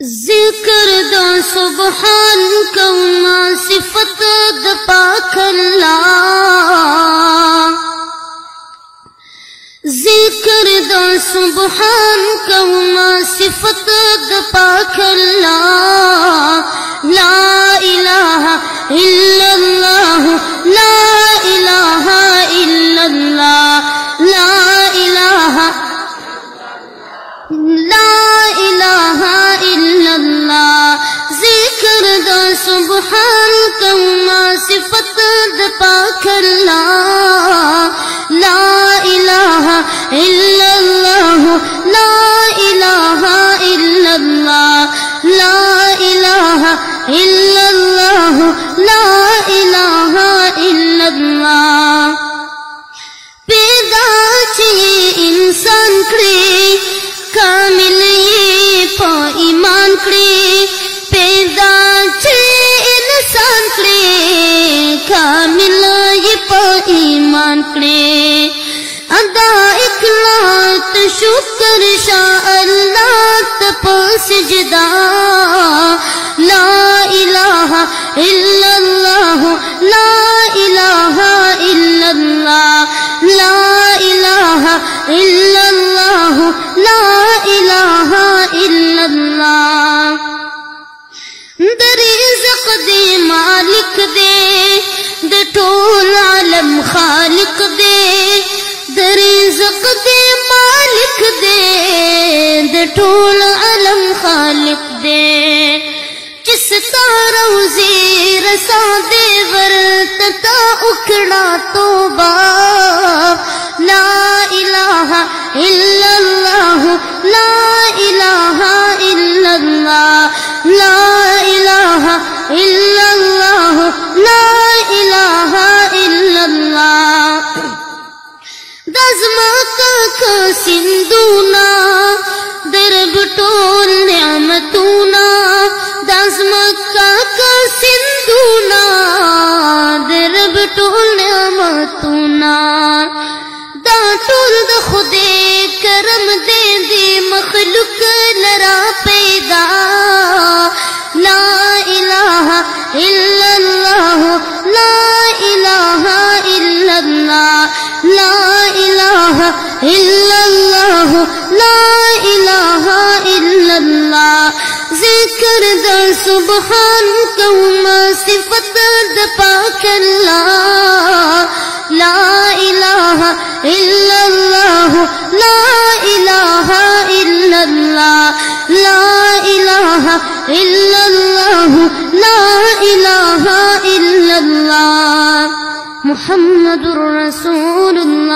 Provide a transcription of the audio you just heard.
जिक्र दा सुबहान कौमा सिफत द पाक अल्लाह। जिक्र दा सुबहान कौमा सिफत द पाक अल्लाह। ला इलाहा इल्लल्लाह ला इलाहा इल्लल्लाह ला इलाहा इल्लल्लाह। जिक्र दा सुबहान कौमा सिफत द पाक अल्लाह। ला इलाहा इल्लल्लाह ला इलाहा इल्लल्लाह ला इलाहा इल्लल्लाह ला इलाहा इल्लल्लाह। पैदा चाहिए इंसान करे कामिल ये पा ईमान करे। पैदा चाहिए इंसान करे कामिल ये पा ईमान करे। अदा इखलास शुक्र शाह अल्लाह तप सजदा। ला इलाहा इल्लल्लाह ला इलाहा इल्लल्लाह ला इलाहा इल्लल्लाह ला इलाहा इल्लल्लाह। दर रिज़्क़ दे मालिक दे द ठोल आलम खालिक दे। दर रिज़्क़ दे मालिक दे द ठोल आलम खालिक दे। जिस तारा उज़ीर सा दे वर्तता उखड़ा तोबा। ला इलाहा इल्लल्लाह ला इलाहा इल्लल्लाह ला इलाहा इल्लल्लाह ला इलाहा इल्लल्लाह। दज़मा का सिंधुना दरब टोल न्यामतूना। दज़मा का सिंधुना दरब टोल न्यामतूना। दाटुल द खुदे करम दे दे मखलूक लरा पैदा। ला इलाहा इल्लल्लाह ला इलाहा इल्लल्लाह ला इलाहा इल्लल्लाह ला इलाहा इल्लल्लाह। जिक्र दा सुबहान कौमा सिफत द पाक अल्लाह। ला इलाहा इल्लल्लाह ला इलाहा इल्लल्लाह ला इलाहा इल्लल्लाह ला इलाहा इल्लल्लाह। मुहम्मदुर रसूलुल्लाह।